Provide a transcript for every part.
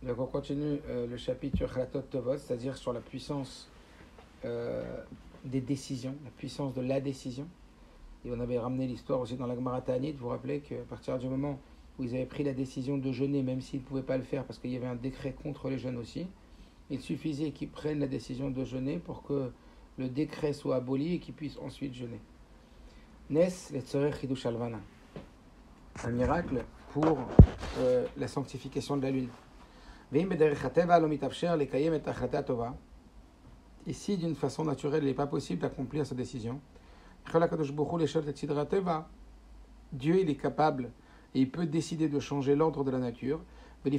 Donc on continue le chapitre Khalatot Tovot, c'est-à-dire sur la puissance des décisions, la puissance de la décision. Et on avait ramené l'histoire aussi dans la Gemara Ta'anit. Vous vous rappelez qu'à partir du moment où ils avaient pris la décision de jeûner, même s'ils ne pouvaient pas le faire parce qu'il y avait un décret contre les jeûnes aussi, il suffisait qu'ils prennent la décision de jeûner pour que le décret soit aboli et qu'ils puissent ensuite jeûner. Nes le Tzorer Chidush Alvana, un miracle pour la sanctification de la lune. Et si d'une façon naturelle il n'est pas possible d'accomplir sa décision, Dieu il est capable et il peut décider de changer l'ordre de la nature et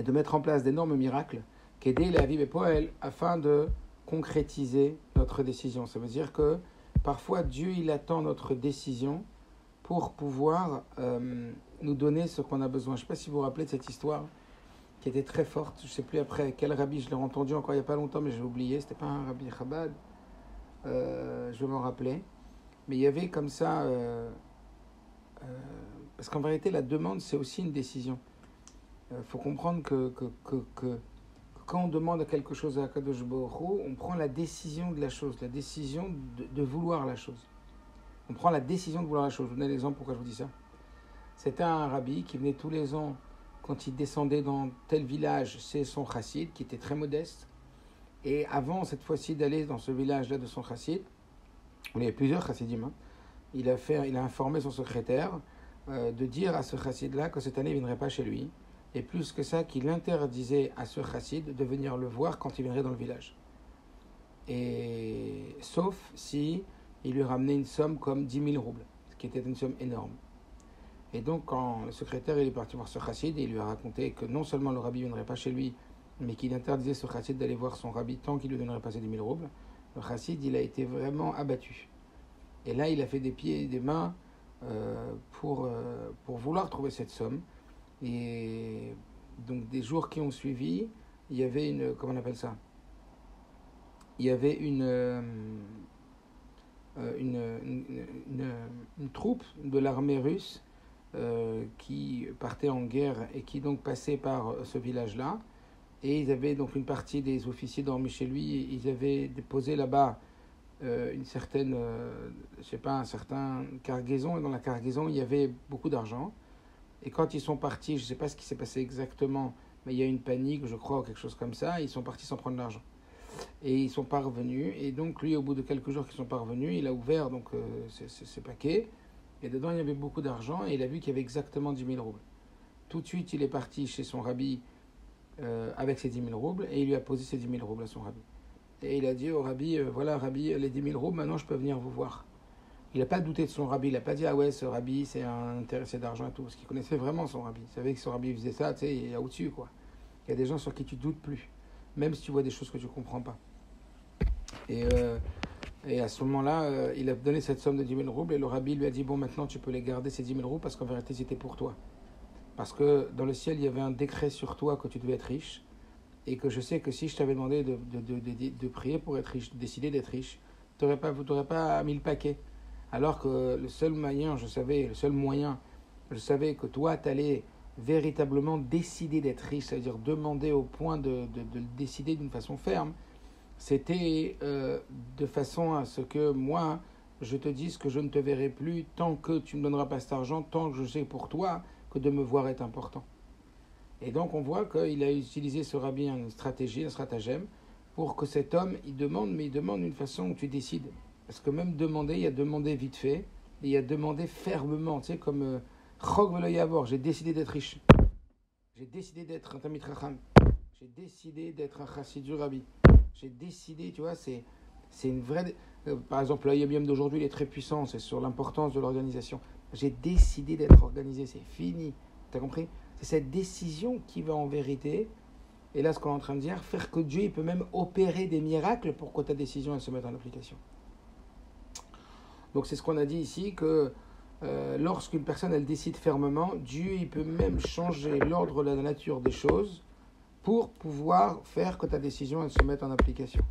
de mettre en place d'énormes miracles afin de concrétiser notre décision. Ça veut dire que parfois Dieu il attend notre décision pour pouvoir nous donner ce qu'on a besoin. Je ne sais pas si vous vous rappelez de cette histoire qui était très forte. Je ne sais plus après quel rabbi je l'ai entendu encore il n'y a pas longtemps, mais j'ai oublié. C'était pas un rabbi Chabad. Je vais m'en rappeler. Mais il y avait comme ça... parce qu'en vérité, la demande, c'est aussi une décision. Faut comprendre que quand on demande quelque chose à Kadosh Baruch Hu, on prend la décision de la chose, la décision de vouloir la chose. On prend la décision de vouloir la chose. Je vous donne l'exemple pourquoi je vous dis ça. C'était un rabbi qui venait tous les ans, quand il descendait dans tel village, c'est son chassid, qui était très modeste. Et avant, cette fois-ci, d'aller dans ce village-là de son chassid, il y avait plusieurs chassidim, il a informé son secrétaire de dire à ce chassid-là que cette année, il ne viendrait pas chez lui. Et plus que ça, qu'il interdisait à ce chassid de venir le voir quand il viendrait dans le village. Et sauf si il lui ramenait une somme comme 10 000 roubles, ce qui était une somme énorme. Et donc, quand le secrétaire il est parti voir ce chassid, il lui a raconté que non seulement le rabbi ne viendrait pas chez lui, mais qu'il interdisait ce chassid d'aller voir son rabbi tant qu'il ne lui donnerait pas ces 10 000 roubles, le chassid, il a été vraiment abattu. Et là, il a fait des pieds et des mains pour vouloir trouver cette somme. Et donc, des jours qui ont suivi, il y avait une... Comment on appelle ça ? Il y avait une troupe de l'armée russe qui partait en guerre et qui donc passait par ce village-là. Et ils avaient donc une partie des officiers dormis chez lui. Et ils avaient déposé là-bas une certaine, un certain cargaison. Et dans la cargaison, il y avait beaucoup d'argent. Et quand ils sont partis, je ne sais pas ce qui s'est passé exactement, mais il y a eu une panique, je crois, ou quelque chose comme ça. Ils sont partis sans prendre l'argent. Et ils sont pas revenus. Et donc, lui, au bout de quelques jours qu'ils sont pas revenus, il a ouvert donc, ces paquets. Et dedans, il y avait beaucoup d'argent. Et il a vu qu'il y avait exactement 10 000 roubles. Tout de suite, il est parti chez son rabbi avec ses 10 000 roubles. Et il lui a posé ses 10 000 roubles à son rabbi. Et il a dit au rabbi, voilà, rabbi, les 10 000 roubles, maintenant, je peux venir vous voir. Il n'a pas douté de son rabbi. Il n'a pas dit, ah ouais, ce rabbi, c'est un intéressé d'argent et tout. Parce qu'il connaissait vraiment son rabbi. Il savait que son rabbi faisait ça, tu sais, il y a au-dessus, quoi. Il y a des gens sur qui tu doutes plus. Même si tu vois des choses que tu ne comprends pas. Et à ce moment-là, il a donné cette somme de 10 000 roubles et le rabbi lui a dit, bon, maintenant tu peux les garder, ces 10 000 roubles, parce qu'en vérité, c'était pour toi. Parce que dans le ciel, il y avait un décret sur toi que tu devais être riche et que je sais que si je t'avais demandé de prier pour être riche, de décider d'être riche, tu n'aurais pas mis le paquet. Alors que le seul moyen, je savais que toi, tu allais véritablement décider d'être riche, c'est-à-dire demander au point de le décider d'une façon ferme, c'était de façon à ce que moi, je te dise que je ne te verrai plus tant que tu ne me donneras pas cet argent, tant que je sais pour toi que de me voir est important. Et donc on voit qu'il a utilisé ce rabbi une stratégie, un stratagème, pour que cet homme, il demande, mais il demande d'une façon où tu décides. Parce que même demander, il y a demandé vite fait, et il y a demandé fermement, tu sais, comme Chog velo yavor, j'ai décidé d'être riche. J'ai décidé d'être un Tamid Chacham. J'ai décidé d'être un chassid du rabbi. J'ai décidé, tu vois, c'est une vraie... par exemple, l'IBM d'aujourd'hui, il est très puissant, c'est sur l'importance de l'organisation. J'ai décidé d'être organisé, c'est fini. T'as compris ? C'est cette décision qui va en vérité, et là ce qu'on est en train de dire, faire que Dieu il peut même opérer des miracles pour que ta décision elle se mette en application. Donc c'est ce qu'on a dit ici, que lorsqu'une personne elle décide fermement, Dieu il peut même changer l'ordre de la nature des choses pour pouvoir faire que ta décision elle se mette en application.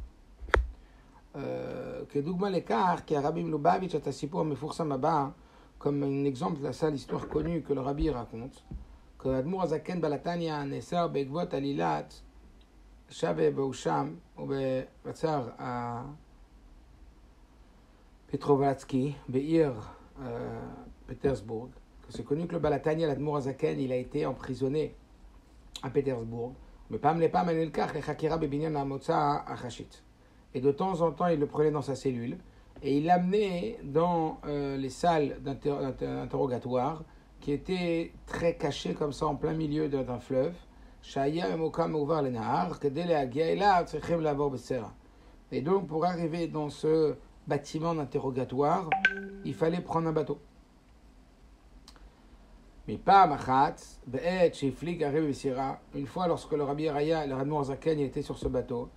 Comme un exemple, là, ça l'histoire connue que le rabbi raconte, que Admour Azaken Balatania Nesser Begvot Alilat Shave Beusham ou Betzar à Petrovatsky, Beir, Pétersbourg. C'est connu que le Balatania, l'Admour Azaken, il a été emprisonné à Pétersbourg. Mais pas les Manelkar, les Chakira Bebinyan Amotsa à Chachit. Et de temps en temps, il le prenait dans sa cellule et il l'amenait dans les salles d'interrogatoire qui étaient très cachées comme ça en plein milieu d'un fleuve. Et donc, pour arriver dans ce bâtiment d'interrogatoire, il fallait prendre un bateau. Une fois, lorsque le Rabbi Raya, le Admour Zaken, était sur ce bateau,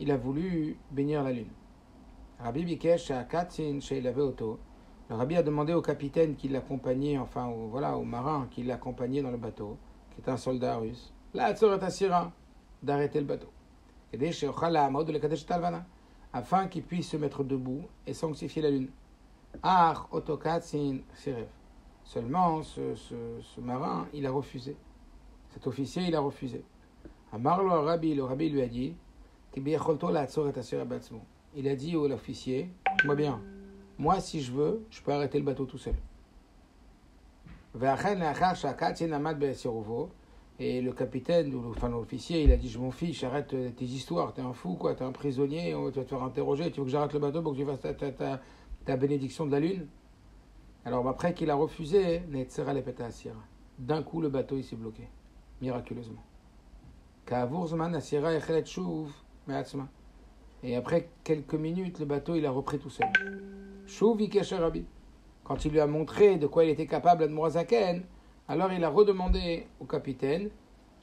il a voulu bénir la lune. Rabbi Bikesh Katsin Sheilaveh Oto. Le Rabbi a demandé au capitaine qui l'accompagnait, enfin au marin qui l'accompagnait dans le bateau, qui était un soldat russe, d'arrêter le bateau. Afin qu'il puisse se mettre debout et sanctifier la lune. Oto Katsin Sirev. Seulement, ce marin, il a refusé. Cet officier, il a refusé. Amarlo Rabbi, le Rabbi lui a dit, il a dit à l'officier, moi bien, moi si je veux, je peux arrêter le bateau tout seul. Et le capitaine, enfin l'officier, il a dit, je m'en fiche, arrête tes histoires, t'es un fou, quoi, t'es un prisonnier, tu vas te faire interroger, tu veux que j'arrête le bateau pour que tu fasses ta bénédiction de la lune? Alors après qu'il a refusé, d'un coup le bateau il s'est bloqué, miraculeusement. Et après quelques minutes, le bateau il a repris tout seul. Quand il lui a montré de quoi il était capable, Admour Azaken, alors il a redemandé au capitaine,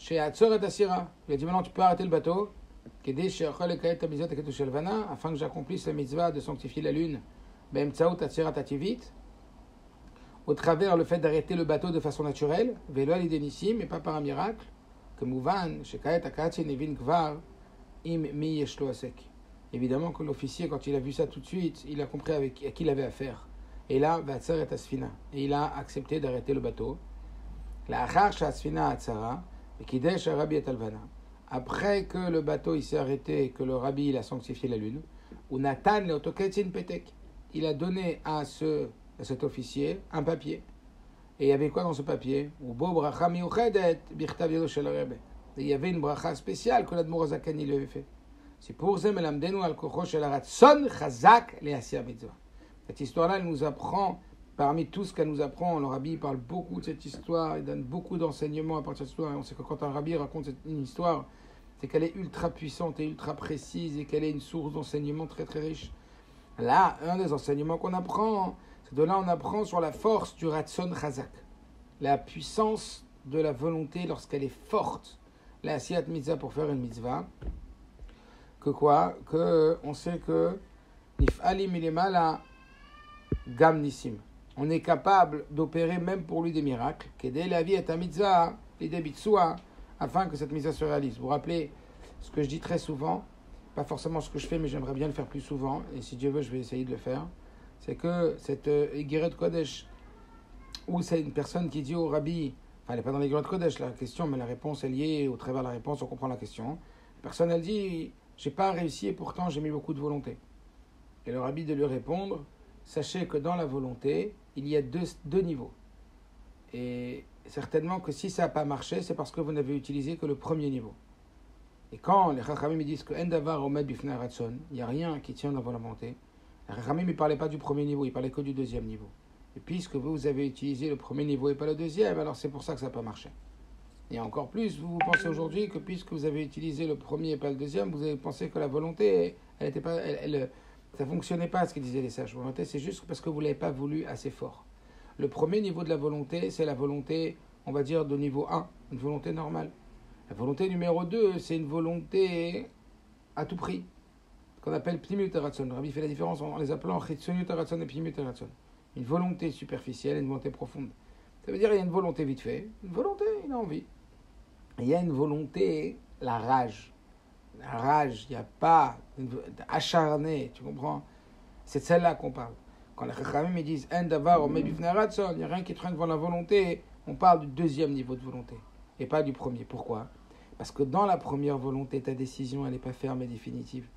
il a dit maintenant tu peux arrêter le bateau, afin que j'accomplisse la mitzvah de sanctifier la lune, au travers le fait d'arrêter le bateau de façon naturelle, mais pas par un miracle, que Mouvan, évidemment que l'officier, quand il a vu ça tout de suite, il a compris à qui il avait affaire. Et là, et il a accepté d'arrêter le bateau. Après que le bateau il s'est arrêté, que le Rabbi il a sanctifié la lune, il a donné à cet officier un papier. Et il y avait quoi dans ce papier? Il y avait une bracha spéciale que l'Admour Azaken lui avait fait. C'est pour ça cette histoire-là, elle nous apprend, parmi tout ce qu'elle nous apprend, le Rabbi parle beaucoup de cette histoire, il donne beaucoup d'enseignements à partir de cette histoire. Et on sait que quand un Rabbi raconte une histoire, c'est qu'elle est ultra puissante et ultra précise et qu'elle est une source d'enseignement très très riche. Là, un des enseignements qu'on apprend, c'est de là on apprend sur la force du Ratson Chazak, la puissance de la volonté lorsqu'elle est forte. La Asiyat Mitzvah pour faire une mitzvah, que quoi? Que on sait que Nif'ali Milimala Gam Nissim. On est capable d'opérer même pour lui des miracles, qu'aider la vie est un mitzvah, l'idée bitsua, afin que cette mitzvah se réalise. Vous vous rappelez ce que je dis très souvent, pas forcément ce que je fais, mais j'aimerais bien le faire plus souvent, et si Dieu veut, je vais essayer de le faire. C'est que cette Igeret Kodesh, où c'est une personne qui dit au Rabbi, enfin elle n'est pas dans l'Igeret Kodesh la question, mais la réponse est liée, au travers de la réponse on comprend la question. La personne elle dit, j'ai pas réussi et pourtant j'ai mis beaucoup de volonté. Et le Rabbi de lui répondre, sachez que dans la volonté, il y a deux niveaux. Et certainement que si ça n'a pas marché, c'est parce que vous n'avez utilisé que le premier niveau. Et quand les Chachamim me disent que Endavar Omed Bifnei Ratson, il n'y a rien qui tient dans la volonté, les Chachamim ne parlaient pas du premier niveau, ils parlaient que du deuxième niveau. Et puisque vous avez utilisé le premier niveau et pas le deuxième, alors c'est pour ça que ça n'a pas marché. Et encore plus, vous pensez aujourd'hui que puisque vous avez utilisé le premier et pas le deuxième, vous avez pensé que la volonté, ça ne fonctionnait pas ce qu'ils disaient les sages. La volonté, c'est juste parce que vous ne l'avez pas voulu assez fort. Le premier niveau de la volonté, c'est la volonté, on va dire, de niveau 1, une volonté normale. La volonté numéro 2, c'est une volonté à tout prix, qu'on appelle Pnimut Ratson. Le Rabbi fait la différence en les appelant Chitzoniut Ratson et Pnimut Ratson. Une volonté superficielle et une volonté profonde. Ça veut dire qu'il y a une volonté vite fait, une volonté, il a envie. Et il y a une volonté, la rage. La rage, il n'y a pas acharné, tu comprends? C'est de celle-là qu'on parle. Quand les Chachamim disent « En davar omed bifnei ratson », il n'y a rien qui traîne devant la volonté On parle du deuxième niveau de volonté et pas du premier. Pourquoi ? Parce que dans la première volonté, ta décision, elle n'est pas ferme et définitive.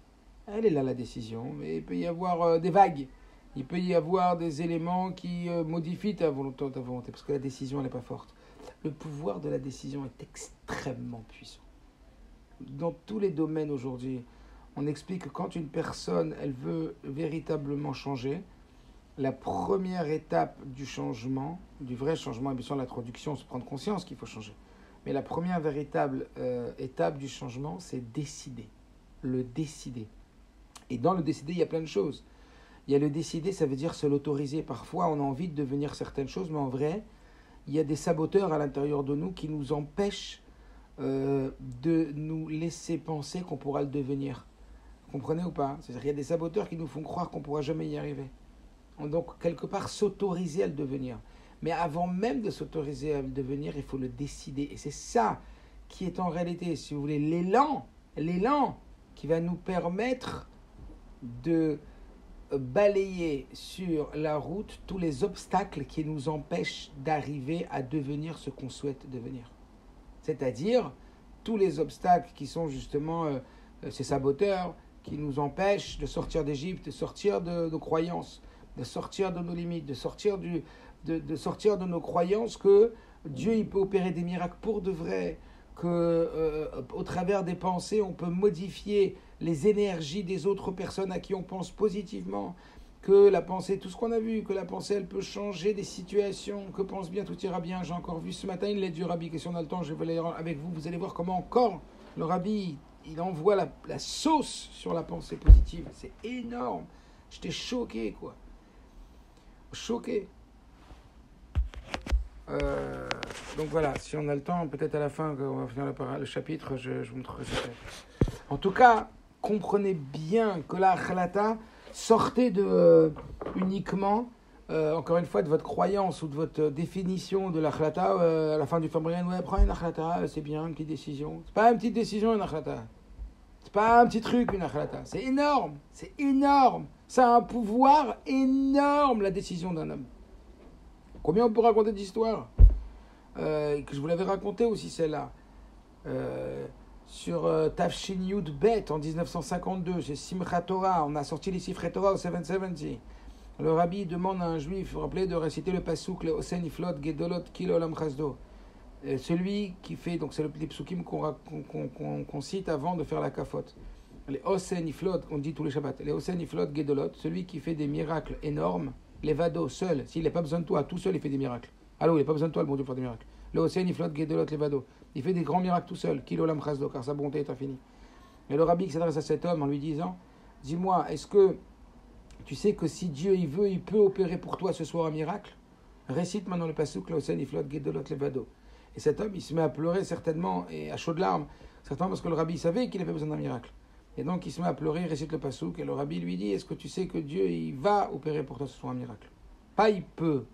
Elle est là, la décision, mais il peut y avoir des vagues. Il peut y avoir des éléments qui modifient ta volonté, parce que la décision, elle n'est pas forte. Le pouvoir de la décision est extrêmement puissant. Dans tous les domaines aujourd'hui, on explique que quand une personne, elle veut véritablement changer, la première étape du changement, du vrai changement, et bien sûr l'introduction, c'est prendre conscience qu'il faut changer. Mais la première véritable étape du changement, c'est décider. Le décider. Et dans le décider, il y a plein de choses. Il y a le décider, ça veut dire se l'autoriser. Parfois, on a envie de devenir certaines choses, mais en vrai, il y a des saboteurs à l'intérieur de nous qui nous empêchent de nous laisser penser qu'on pourra le devenir. Vous comprenez ou pas ? C'est-à-dire qu'il y a des saboteurs qui nous font croire qu'on ne pourra jamais y arriver. Donc, quelque part, s'autoriser à le devenir. Mais avant même de s'autoriser à le devenir, il faut le décider. Et c'est ça qui est en réalité, si vous voulez, l'élan qui va nous permettre de balayer sur la route tous les obstacles qui nous empêchent d'arriver à devenir ce qu'on souhaite devenir. C'est-à-dire tous les obstacles qui sont justement ces saboteurs qui nous empêchent de sortir d'Égypte, de sortir de nos croyances, de sortir de nos limites, de sortir de nos croyances que Dieu il peut opérer des miracles pour de vrai, que au travers des pensées on peut modifier les énergies des autres personnes à qui on pense positivement, que la pensée, tout ce qu'on a vu, que la pensée elle peut changer des situations, que pense bien, tout ira bien. J'ai encore vu ce matin une lettre du Rabbi, que si on a le temps je vais lire avec vous, vous allez voir comment encore le Rabbi il envoie la sauce sur la pensée positive, c'est énorme. J'étais choqué quoi. Choqué. Donc voilà, si on a le temps, peut-être à la fin, on va finir le chapitre, je vous montrerai ça. En tout cas, comprenez bien que la halata, sortez uniquement, encore une fois, de votre croyance ou de votre définition de la halata, à la fin du Fabien, ouais, prends une halata, c'est bien, une petite décision. C'est pas une petite décision, une halata. C'est pas un petit truc, une halata. C'est énorme, c'est énorme. Ça a un pouvoir énorme, la décision d'un homme. Combien on peut raconter d'histoires que je vous l'avais raconté aussi celle-là sur Tafshin Yud Bet en 1952 chez Simchat Torah, on a sorti les Sifrei Torah au 770. Le rabbi demande à un juif, vous vous rappelez, de réciter le pasuk le Osen Iflot Gedolot Kil Olam Chasdo. Celui qui fait, donc c'est les psukim qu'on cite avant de faire la kafote. Les Osen Iflot, on dit tous les Shabbats, les Osen Iflot Gedolot, celui qui fait des miracles énormes, les vado, seul, s'il n'a pas besoin de toi, tout seul il fait des miracles. Allô, il n'a pas besoin de toi, le bon Dieu, pour des miracles. Le Osen Iflot Gedolot Levado, il fait des grands miracles tout seul, Kil Olam Chasdo, car sa bonté est infinie. Et le rabbi qui s'adresse à cet homme en lui disant, dis-moi, est-ce que tu sais que si Dieu il veut, il peut opérer pour toi ce soir un miracle? Récite maintenant le pasuk, le Osen Iflot Gedolot Levado. Et cet homme, il se met à pleurer certainement, et à chaudes larmes, certainement parce que le rabbi savait qu'il avait besoin d'un miracle. Et donc il se met à pleurer, il récite le pasuk, et le rabbi lui dit, est-ce que tu sais que Dieu, il va opérer pour toi ce soir un miracle? Pas il peut,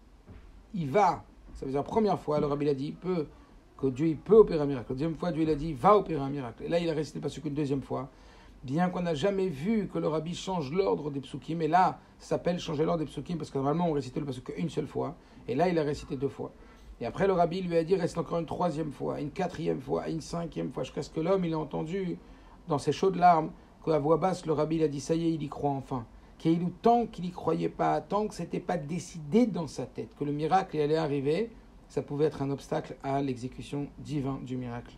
il va. Ça veut dire la première fois, le rabbi a dit, il peut, que Dieu, il peut opérer un miracle. La deuxième fois, Dieu, il a dit, il va opérer un miracle. Et là, il a récité le pasuk une deuxième fois. Bien qu'on n'a jamais vu que le rabbi change l'ordre des psukim, et là, ça s'appelle changer l'ordre des psukim, parce que normalement, on récitait le pasuk une seule fois, et là, il a récité deux fois. Et après, le rabbi lui a dit, reste encore une troisième fois, une quatrième fois, une cinquième fois, jusqu'à ce que l'homme, il a entendu, dans ses chaudes larmes, qu'à voix basse, le rabbi, il a dit, ça y est, il y croit enfin. Tant qu'il n'y croyait pas, tant que ce n'était pas décidé dans sa tête, que le miracle allait arriver, ça pouvait être un obstacle à l'exécution divine du miracle.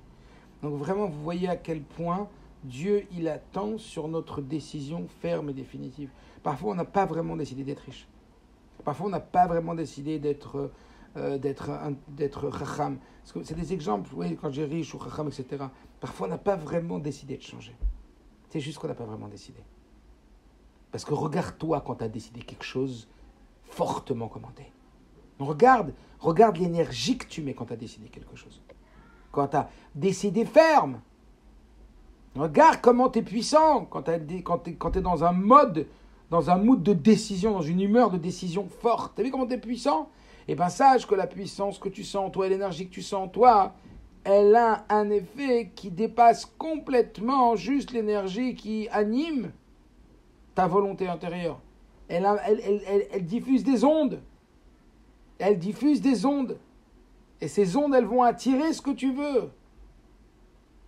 Donc vraiment, vous voyez à quel point Dieu, il attend sur notre décision ferme et définitive. Parfois, on n'a pas vraiment décidé d'être riche. Parfois, on n'a pas vraiment décidé d'être chacham. C'est des exemples, oui, quand j'ai riche ou chacham, etc. Parfois, on n'a pas vraiment décidé de changer. C'est juste qu'on n'a pas vraiment décidé. Parce que regarde-toi quand tu as décidé quelque chose fortement commandé. Regarde l'énergie que tu mets quand tu as décidé quelque chose. Quand tu as décidé ferme. Regarde comment tu es puissant quand tu es dans un mood de décision, dans une humeur de décision forte. Tu as vu comment tu es puissant? Eh bien, sache que la puissance que tu sens en toi et l'énergie que tu sens en toi, elle a un effet qui dépasse complètement juste l'énergie qui anime ta volonté intérieure. Elle diffuse des ondes. Elle diffuse des ondes. Et ces ondes, elles vont attirer ce que tu veux.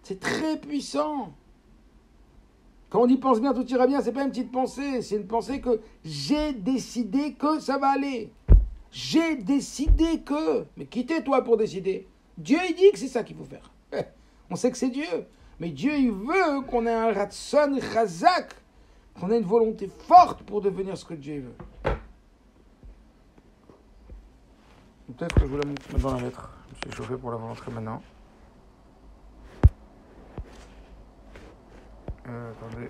C'est très puissant. Quand on dit pense bien, tout ira bien, c'est pas une petite pensée. C'est une pensée que j'ai décidé que ça va aller. J'ai décidé que. Mais qui t'es toi pour décider? Dieu, il dit que c'est ça qu'il faut faire. On sait que c'est Dieu. Mais Dieu, il veut qu'on ait un ratson chazak, qu'on ait une volonté forte pour devenir ce que Dieu veut. Peut-être que je vous la montre dans la lettre. Je me suis chauffé pour la montrer maintenant. Attendez.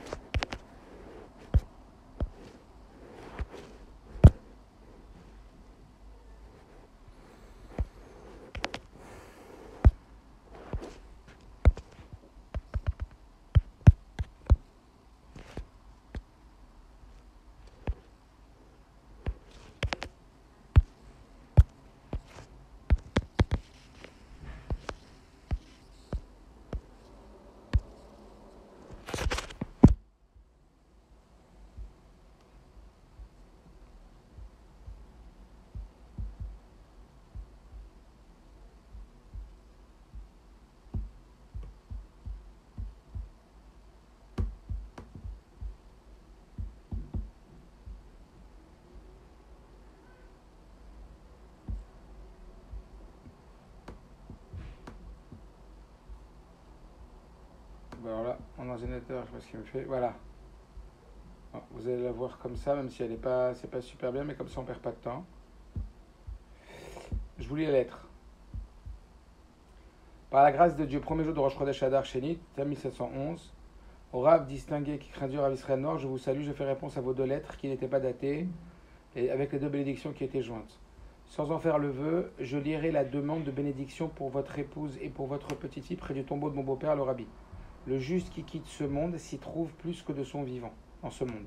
Alors là, mon ordinateur, je sais pas ce qu'il me fait. Voilà. Bon, vous allez la voir comme ça, même si elle est pas, c'est pas super bien, mais comme ça on perd pas de temps. Je vous lis la lettre. Par la grâce de Dieu, premier jour de Rosh Chodesh Adar Shenit, 1711, au Rav distingué qui craint Dieu, Rav Israël Noir, je vous salue, je fais réponse à vos deux lettres qui n'étaient pas datées, et avec les deux bénédictions qui étaient jointes. Sans en faire le vœu, je lirai la demande de bénédiction pour votre épouse et pour votre petite fille près du tombeau de mon beau-père, le Rabbi. Le juste qui quitte ce monde s'y trouve plus que de son vivant, en ce monde.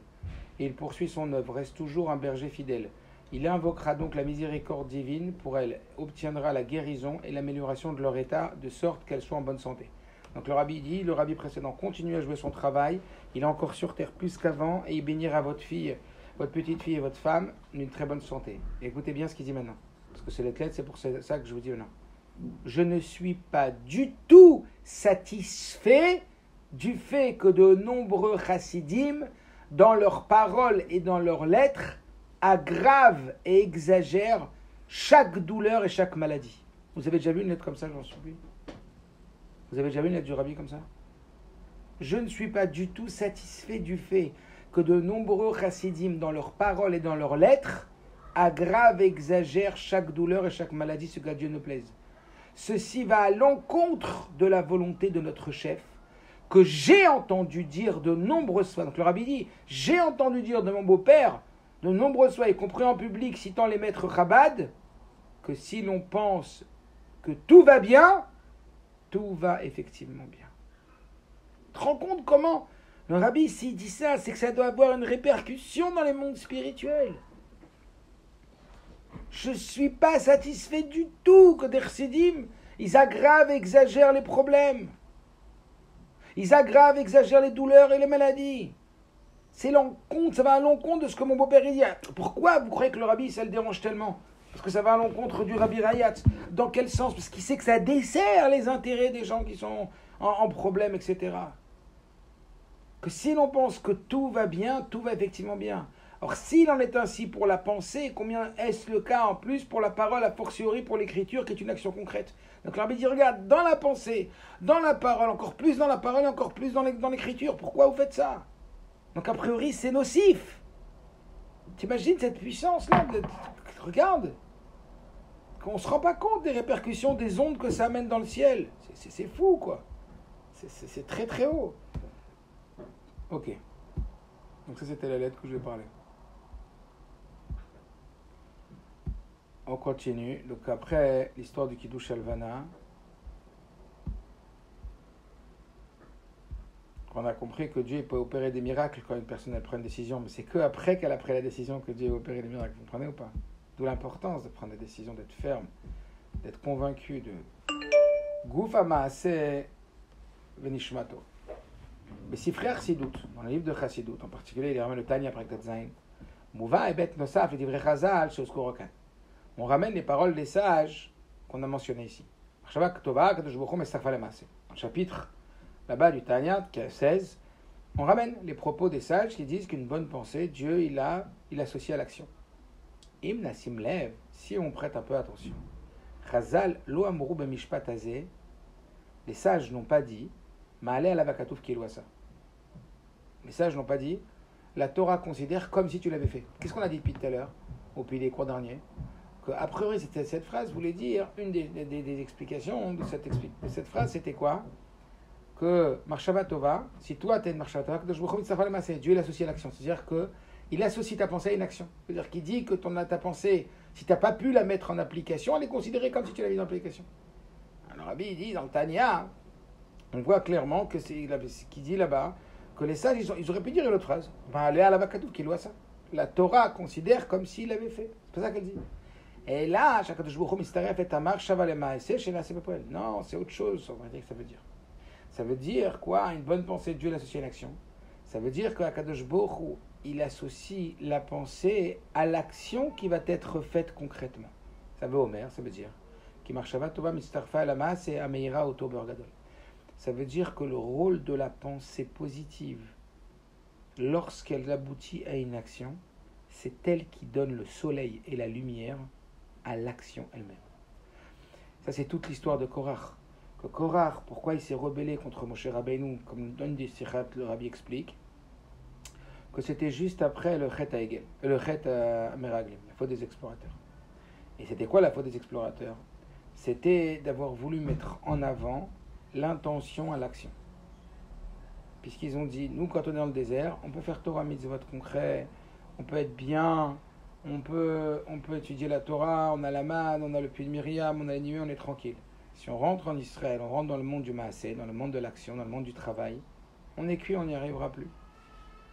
Et il poursuit son œuvre, reste toujours un berger fidèle. Il invoquera donc la miséricorde divine pour elle, obtiendra la guérison et l'amélioration de leur état, de sorte qu'elle soit en bonne santé. Donc le Rabbi dit, le Rabbi précédent continue à jouer son travail, il est encore sur terre plus qu'avant, et il bénira votre fille, votre petite fille et votre femme d'une très bonne santé. Et écoutez bien ce qu'il dit maintenant, parce que c'est les lettres, c'est pour ça que je vous dis non. Je ne suis pas du tout satisfait du fait que de nombreux chassidim, dans leurs paroles et dans leurs lettres, aggravent et exagèrent chaque douleur et chaque maladie. Vous avez déjà vu une lettre comme ça, j'en supplie? Vous avez déjà vu une lettre du Rabbi comme ça? Je ne suis pas du tout satisfait du fait que de nombreux chassidim, dans leurs paroles et dans leurs lettres, aggravent et exagèrent chaque douleur et chaque maladie, ce qu'à Dieu ne plaise. Ceci va à l'encontre de la volonté de notre chef, que j'ai entendu dire de nombreuses fois. Donc le Rabbi dit, j'ai entendu dire de mon beau-père, de nombreuses fois, y compris en public, citant les maîtres Chabad, que si l'on pense que tout va bien, tout va effectivement bien. Tu te rends compte comment le Rabbi, s'il dit ça, c'est que ça doit avoir une répercussion dans les mondes spirituels. Je ne suis pas satisfait du tout que des chassidim, ils aggravent et exagèrent les problèmes. Ils aggravent, exagèrent les douleurs et les maladies. C'est l'encontre, ça va à l'encontre de ce que mon beau-père dit. Pourquoi vous croyez que le Rabbi, ça le dérange tellement? Parce que ça va à l'encontre du Rabbi Rayat. Dans quel sens? Parce qu'il sait que ça dessert les intérêts des gens qui sont en problème, etc. Que si l'on pense que tout va bien, tout va effectivement bien. Or, s'il en est ainsi pour la pensée, combien est-ce le cas en plus pour la parole, a fortiori pour l'écriture, qui est une action concrète? Donc, l'Arabie dit, regarde, dans la pensée, dans la parole, encore plus dans la parole, encore plus dans l'écriture. Pourquoi vous faites ça? Donc, a priori, c'est nocif. T'imagines cette puissance-là? Regarde. On ne se rend pas compte des répercussions des ondes que ça amène dans le ciel. C'est fou, quoi. C'est très, très haut. Ok. Donc, ça, c'était la lettre que je vais parler. On continue. Donc après l'histoire du Kiddush Alvana, on a compris que Dieu peut opérer des miracles quand une personne elle prend une décision, mais c'est qu'après qu'elle a pris la décision que Dieu a opéré des miracles. Vous comprenez ou pas? D'où l'importance de prendre la décision, d'être ferme, d'être convaincu de Gouf Amaaseh Venishmato. Mais si frère Chassidut, dans le livre de Chassidut, en particulier, il ramène le Tanya Praktat Zayin, Mouva et Bet Nosaf, le Divrei Chazal, Sheuskorokan. On ramène les paroles des sages qu'on a mentionné ici. Dans le chapitre là-bas du Tanya, 16, on ramène les propos des sages qui disent qu'une bonne pensée, Dieu, il associe à l'action. Im nasim lev, si on prête un peu attention. Chazal lo amru b'mishpat hazeh, les sages n'ont pas dit, ma'aleh alav hakatuv kilu asa. Les sages n'ont pas dit, la Torah considère comme si tu l'avais fait. Qu'est-ce qu'on a dit depuis tout à l'heure, au pays des cours derniers? A priori, cette phrase voulait dire, une des explications de cette phrase, c'était quoi? Que Marshava Tova, si toi tu es une Marshava Tova, Dieu l'associe à l'action. C'est-à-dire qu'il associe ta pensée à une action. C'est-à-dire qu'il dit que ta pensée, si tu n'as pas pu la mettre en application, elle est considérée comme si tu l'avais mise en application. Alors Rabbi il dit, dans le Tanya, on voit clairement que c'est ce qu'il dit là-bas, que les sages, ils auraient pu dire une autre phrase. La Torah considère comme s'il l'avait fait. C'est pas ça qu'elle dit. Et là, non, c'est autre chose, on va dire que ça veut dire. Ça veut dire quoi? Une bonne pensée de Dieu l'associée à l'action. Ça veut dire qu'Akadosh Baruch Hu, il associe la pensée à l'action qui va être faite concrètement. Ça veut Omer, ça veut dire ça veut dire que le rôle de la pensée positive, lorsqu'elle aboutit à une action, c'est elle qui donne le soleil et la lumière à l'action elle-même. Ça, c'est toute l'histoire de Korach. Que Korach, pourquoi il s'est rebellé contre Moshe Rabbeinu, comme donne des Sichat, le Rabbi explique, que c'était juste après le Chet Haegel, le Chet Meraglim, la faute des explorateurs. Et c'était quoi la faute des explorateurs? C'était d'avoir voulu mettre en avant l'intention à l'action. Puisqu'ils ont dit, nous quand on est dans le désert, on peut faire Torah mitzvot concret, on peut être bien, on peut étudier la Torah, on a la manne, on a le puits de Myriam, on a les nuées, on est tranquille. Si on rentre en Israël, on rentre dans le monde du Maaseh, dans le monde de l'action, dans le monde du travail, on est cuit, on n'y arrivera plus.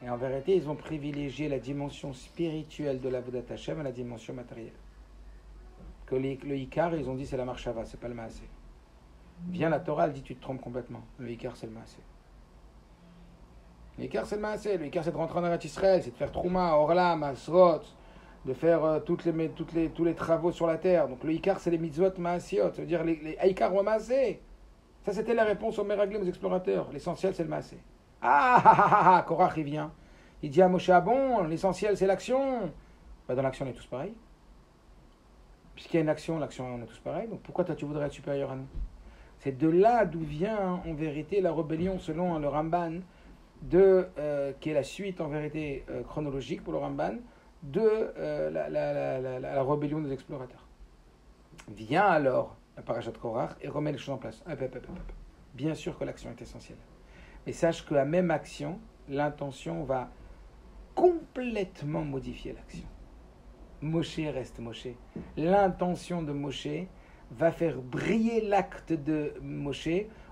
Et en vérité, ils ont privilégié la dimension spirituelle de la Avodat Hashem à la dimension matérielle. Que le Ikar, ils ont dit c'est la Marshava, c'est pas le Maaseh. Vient la Torah, elle dit tu te trompes complètement. Le Ikar, c'est le Maaseh. Le Ikar, c'est le Maaseh. Le Ikar, c'est de rentrer en Eretz Israël, c'est de faire Trouma, Orla, Masrot, de faire tous les travaux sur la terre. Donc le Ikar, c'est les mitzvot Maasiot, ça veut dire les Ikar ou Maaseh. Ça, c'était la réponse aux Meraglim, aux explorateurs. L'essentiel, c'est le Maaseh. Korach, il vient. Il dit à Moshe, bon, l'essentiel, c'est l'action. Dans l'action, on est tous pareils. Puisqu'il y a une action, l'action, on est tous pareils. Donc pourquoi toi, tu voudrais être supérieur à nous? C'est de là d'où vient, en vérité, la rébellion, selon le Ramban, qui est la suite, en vérité, chronologique pour le Ramban, de la rébellion des explorateurs. Vient alors la parashat Korach et remet les choses en place. Bien sûr que l'action est essentielle. Mais sache que la même action, l'intention va complètement modifier l'action. Moshe reste Moshe. L'intention de Moshe va faire briller l'acte de Moshe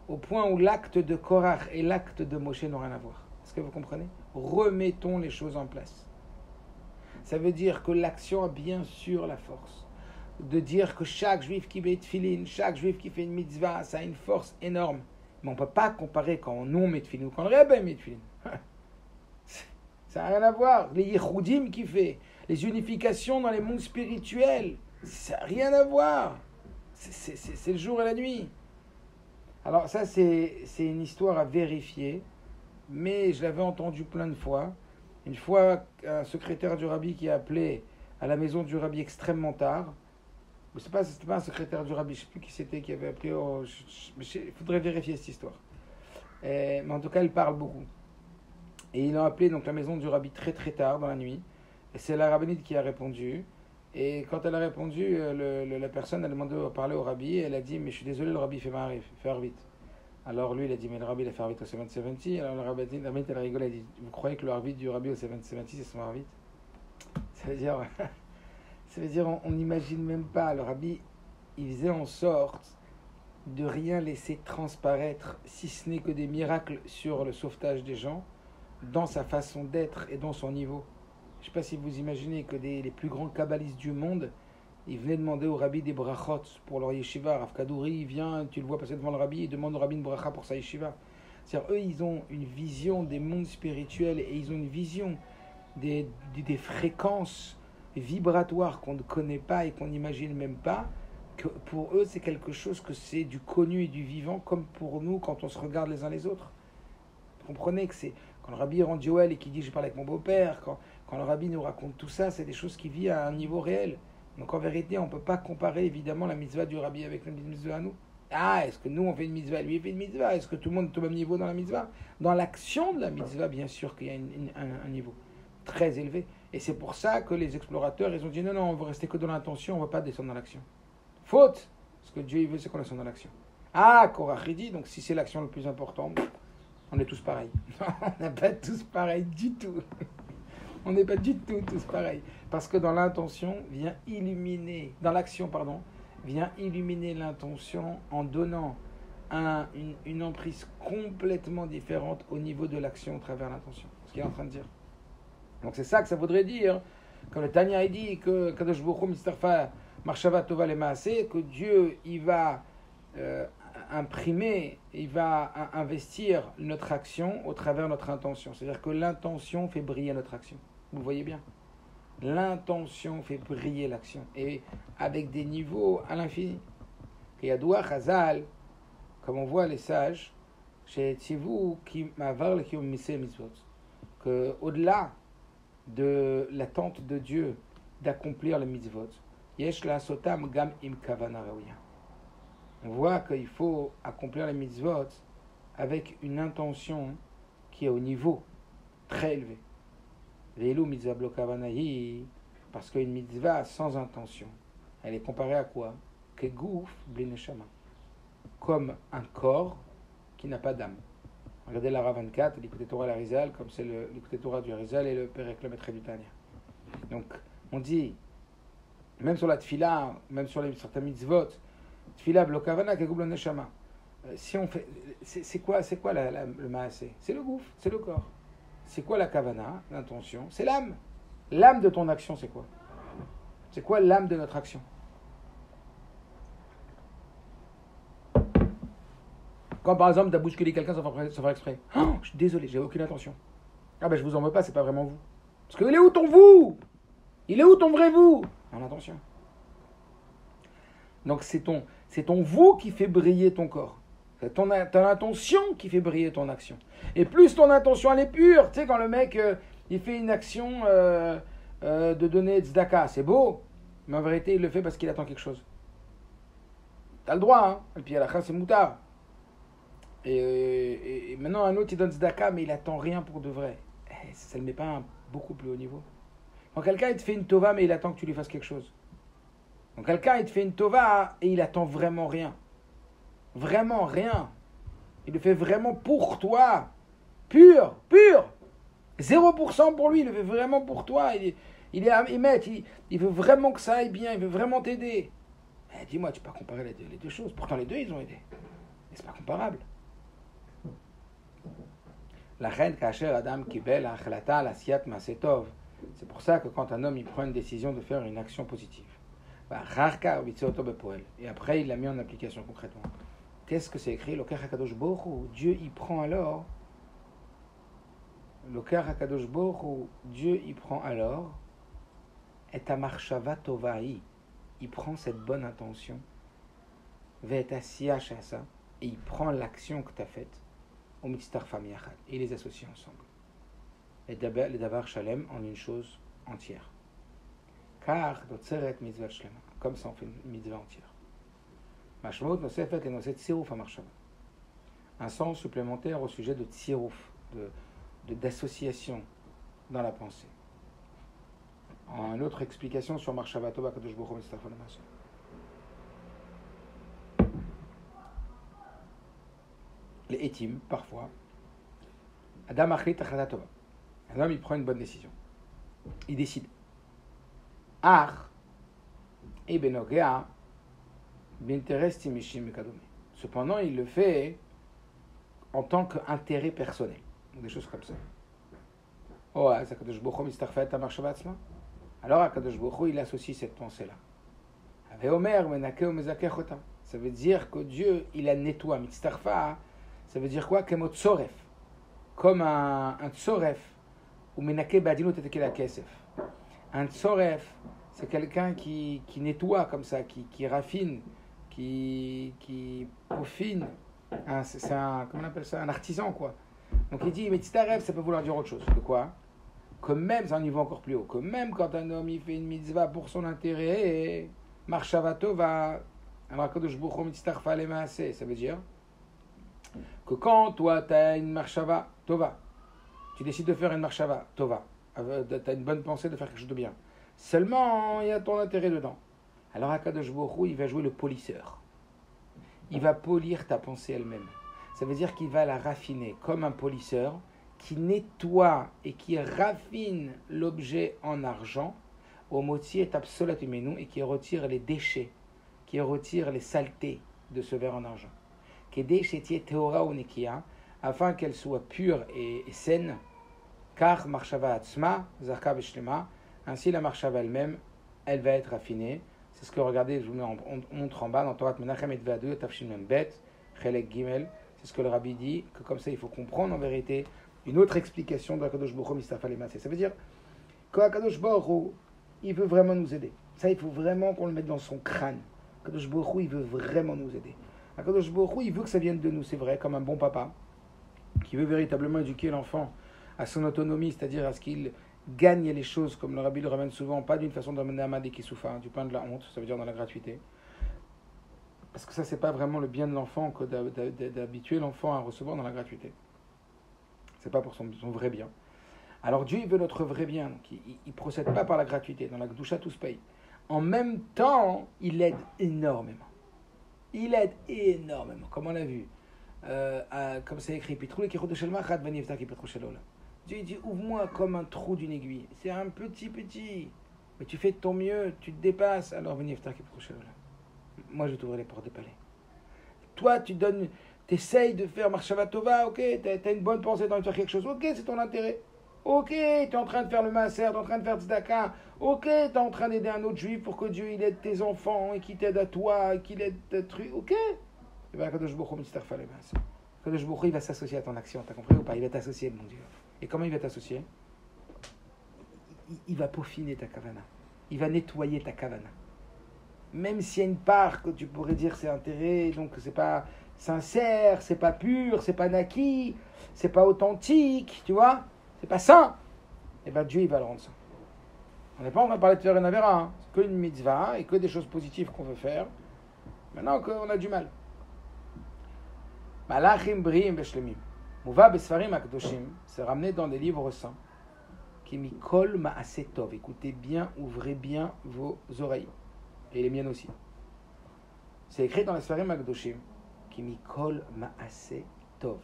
au point où l'acte de Korach et l'acte de Moshe n'ont rien à voir. Est-ce que vous comprenez? Remettons les choses en place. Ça veut dire que l'action a bien sûr la force de dire que chaque juif qui met tefillin, chaque juif qui fait une mitzvah, ça a une force énorme. Mais on ne peut pas comparer quand nous on met tefillin ou quand le Rebbe met tefillin. Ça n'a rien à voir. Les yichoudim qu'il fait, les unifications dans les mondes spirituels, ça n'a rien à voir. C'est le jour et la nuit. Alors ça, c'est une histoire à vérifier, mais je l'avais entendu plein de fois. Une fois, un secrétaire du Rabbi qui a appelé à la maison du Rabbi extrêmement tard. C'était pas un secrétaire du Rabbi, je ne sais plus qui c'était qui avait appelé. Il faudrait vérifier cette histoire. Mais en tout cas, il parle beaucoup. Et ils ont appelé donc la maison du Rabbi très très tard dans la nuit. Et c'est la rabbinite qui a répondu. Et quand elle a répondu, la personne a demandé à parler au Rabbi. Et elle a dit, mais je suis désolé, le Rabbi fait faire vite. Alors lui, il a dit, mais le Rabbi, il a fait vite au 770. Alors la rabbinite, elle a rigolé, elle a dit, vous croyez que le Rabbi du Rabbi au 770, c'est son Rabbi? Ça veut dire, on n'imagine même pas. Le Rabbi, il faisait en sorte de rien laisser transparaître, si ce n'est que des miracles sur le sauvetage des gens, dans sa façon d'être et dans son niveau. Je ne sais pas si vous imaginez que les plus grands kabbalistes du monde, ils venaient demander au Rabbi des brachot pour leur yeshiva. Rav Kadouri, il vient, tu le vois passer devant le Rabbi, il demande au Rabbi une bracha pour sa yeshiva. C'est-à-dire, eux, ils ont une vision des mondes spirituels et ils ont une vision des fréquences vibratoires qu'on ne connaît pas et qu'on n'imagine même pas, que pour eux, c'est quelque chose que c'est du connu et du vivant, comme pour nous quand on se regarde les uns les autres. Vous comprenez que c'est quand le rabbi rend Joël et qui dit je parle avec mon beau-père, quand le rabbi nous raconte tout ça, c'est des choses qui vivent à un niveau réel. Donc en vérité, on ne peut pas comparer évidemment la mitzvah du rabbi avec la mitzvah à nous. Ah, est-ce que nous on fait une mitzvah, lui il fait une mitzvah? Est-ce que tout le monde est au même niveau dans la mitzvah? Dans l'action de la mitzvah, bien sûr qu'il y a un niveau très élevé. Et c'est pour ça que les explorateurs, ils ont dit non, on veut rester que dans l'intention, on ne va pas descendre dans l'action. Faute. Ce que Dieu il veut, c'est qu'on descende dans l'action. Ah, Korach dit, donc si c'est l'action le plus importante, on est tous pareils. On n'est pas tous pareils du tout. On n'est pas du tout tous pareils. Parce que dans l'intention vient illuminer, dans l'action, pardon, vient illuminer l'intention en donnant une emprise complètement différente au niveau de l'action au travers de l'intention. Ce qu'il est en train de dire. Donc c'est ça que ça voudrait dire. Comme le Tanya a dit que Kadosh Baruch Hu Mitzdarfa Marshava Tova le Maaseh, que Dieu il va imprimer, il va investir notre action au travers de notre intention. C'est-à-dire que l'intention fait briller notre action. Vous voyez bien. L'intention fait briller l'action. Et avec des niveaux à l'infini. Yadoua Chazal, comme on voit les sages, chez Tzivu, qui m'avar le Kiyom Miseh Mitzvot, que au-delà de l'attente de Dieu d'accomplir les mitzvot, yesh la sotam gam im kavana raouya. On voit qu'il faut accomplir les mitzvot avec une intention qui est au niveau très élevé. Veilu mitzvah blo kavanahi, parce qu'une mitzvah sans intention, elle est comparée à quoi? Kegouf bli neshama, comme un corps qui n'a pas d'âme. Regardez la Ra 24, l'écouté Torah la Rizal, comme c'est l'écouté Torah du Rizal et le Pérec le maître du Tanya. Donc, on dit, même sur la Tfila, même sur les certains mitzvot, Tfila blokavana kegublo neshama. Si on fait, c'est quoi le maaseh? C'est le gouffre, c'est le corps. C'est quoi la kavana, l'intention? C'est l'âme. L'âme de ton action, c'est quoi? C'est quoi l'âme de notre action? Quand par exemple, tu as bousculé quelqu'un sans faire exprès. Oh, je suis désolé, j'ai aucune intention. Ah ben je vous en veux pas, c'est pas vraiment vous. Parce que il est où ton vous? Il est où ton vrai vous? En intention. Donc c'est ton vous qui fait briller ton corps. C'est ton intention qui fait briller ton action. Et plus ton intention elle est pure, tu sais quand le mec il fait une action de donner tzedaka, c'est beau, mais en vérité il le fait parce qu'il attend quelque chose. T'as le droit, hein. Et puis à la fin c'est moutard. Et maintenant, un autre, il donne tzedaka, mais il attend rien pour de vrai. Ça ne le met pas beaucoup plus haut niveau. Quand quelqu'un, il te fait une tova, mais il attend que tu lui fasses quelque chose. Quand quelqu'un, il te fait une tova, et il attend vraiment rien. Vraiment rien. Il le fait vraiment pour toi. Pur. 0% pour lui, il le fait vraiment pour toi. Il veut vraiment que ça aille bien, il veut vraiment t'aider. Dis-moi, tu peux pas comparer les deux choses. Pourtant, les deux, ils ont aidé. Mais c'est pas comparable. La reine Kacher Adam Kibel Achlata Lasiat Masetov. C'est pour ça que quand un homme il prend une décision de faire une action positive, et après il l'a mis en application concrètement. Qu'est-ce que c'est écrit? L'Okar Hakadosh Baruch Hu, Dieu il prend alors. L'Okar Hakadosh Baruch Hu, Dieu il prend alors. Et Amarshava Tovahi, il prend cette bonne intention. Vet Asiya Shasa, et il prend l'action que tu as faite. Et il les associe ensemble. Et les davar shalem en une chose entière. Car dotzeret mitzvah shlema, comme ça on fait une mitzvah entière. Mashmot nosefet et noset tziruf hamarshava. Un sens supplémentaire au sujet de tziruf, d'association dans la pensée. En une autre explication sur marshava tova kadosh baruch hu mitzvah l'maaseh. Les étim, parfois. Adam achlit achata tova. Un homme, il prend une bonne décision. Il décide. Ach, et benogea, binteresti mishim mekadome. Cependant, il le fait en tant qu'intérêt personnel. Des choses comme ça. Oh, Akadosh Baruch Hu mitztarfet hamarshava atzma. Alors, Akadosh Baruch Hu, il associe cette pensée-là. Ave omer menakeh umezakech otam. Ça veut dire que Dieu, il la nettoie. Mitztarfa, ça veut dire quoi? Kemot tzoref. Comme un tzoref. Ou menake badinut etekel hakesef. Un tzoref, c'est quelqu'un qui nettoie comme ça, qui raffine, qui peaufine. C'est un, comment on appelle ça, un artisan, quoi. Donc il dit, mais Tzitaref, ça peut vouloir dire autre chose. De quoi? Que même, c'est un niveau encore plus haut, que même quand un homme il fait une mitzvah pour son intérêt, Marshava Tova, ça veut dire que quand toi tu as une Marshava Tova, tu décides de faire une Marshava Tova, tu as une bonne pensée de faire quelque chose de bien, seulement il y a ton intérêt dedans. Alors Akadosh Baruch Hu, il va jouer le polisseur. Il va polir ta pensée elle-même. Ça veut dire qu'il va la raffiner comme un polisseur qui nettoie et qui raffine l'objet en argent au moti et absolument et qui retire les déchets, qui retire les saletés de ce verre en argent. Afin qu'elle soit pure et saine, car marshava atzma, zarka beshlema, ainsi la marshava elle-même, elle va être raffinée. C'est ce que, regardez, je vous montre en bas dans Torah Menachem et Vadou, Tafshin Membet, Chelek Gimel. C'est ce que le rabbi dit, que comme ça il faut comprendre en vérité une autre explication de Akadosh Baruch Hu Mistafa Lemassé. Ça veut dire que Akadosh Baruch Hu, il veut vraiment nous aider. Ça, il faut vraiment qu'on le mette dans son crâne. Akadosh Baruch Hu, il veut vraiment nous aider. Akadosh Baruch Hu, il veut que ça vienne de nous, c'est vrai, comme un bon papa, qui veut véritablement éduquer l'enfant à son autonomie, c'est-à-dire à ce qu'il gagne les choses, comme le rabbi le ramène souvent, pas d'une façon d'amener à Madé Kisoufa, du pain de la honte, ça veut dire dans la gratuité. Parce que ça, c'est pas vraiment le bien de l'enfant que d'habituer l'enfant à recevoir dans la gratuité. C'est pas pour son vrai bien. Alors Dieu, il veut notre vrai bien, donc il ne procède pas par la gratuité, dans la Gdusha, tout se paye. En même temps, il aide énormément. Il aide énormément, comme on l'a vu. Comme c'est écrit, Dieu dit, ouvre-moi comme un trou d'une aiguille. C'est un petit, mais tu fais de ton mieux, tu te dépasses, alors moi je vais t'ouvrir les portes des palais. Toi, tu essayes de faire Marshava Tova, ok, tu as une bonne pensée dans de faire quelque chose, ok, c'est ton intérêt. Ok, tu es en train de faire le maaser, tu es en train de faire Tzedaka. Ok, tu es en train d'aider un autre juif pour que Dieu il aide tes enfants et qu'il t'aide à toi et qu'il aide tes trucs. Ok. Et bien, Kadosh Baruch Hu, Kadosh Baruch Hu, il va s'associer à ton action, t'as compris ou pas? Il va t'associer, mon Dieu. Et comment il va t'associer? Il va peaufiner ta kavana. Il va nettoyer ta kavana. Même s'il y a une part que tu pourrais dire c'est intérêt, donc c'est pas sincère, c'est pas pur, c'est pas naki, c'est pas authentique, tu vois? C'est pas sain, et bien Dieu il va le rendre sain. On n'est pas en train de parler de faire une avéra, hein. C'est que une mitzvah et que des choses positives qu'on veut faire. Maintenant qu'on a du mal. Malachim briim beshlemim. Mouva besfarim akdoshim, c'est ramené dans des livres saints. Qui mikol ma'asetov. Écoutez bien, ouvrez bien vos oreilles. Et les miennes aussi. C'est écrit dans les Sfarim Akdoshim. Qui mikol ma'asetov.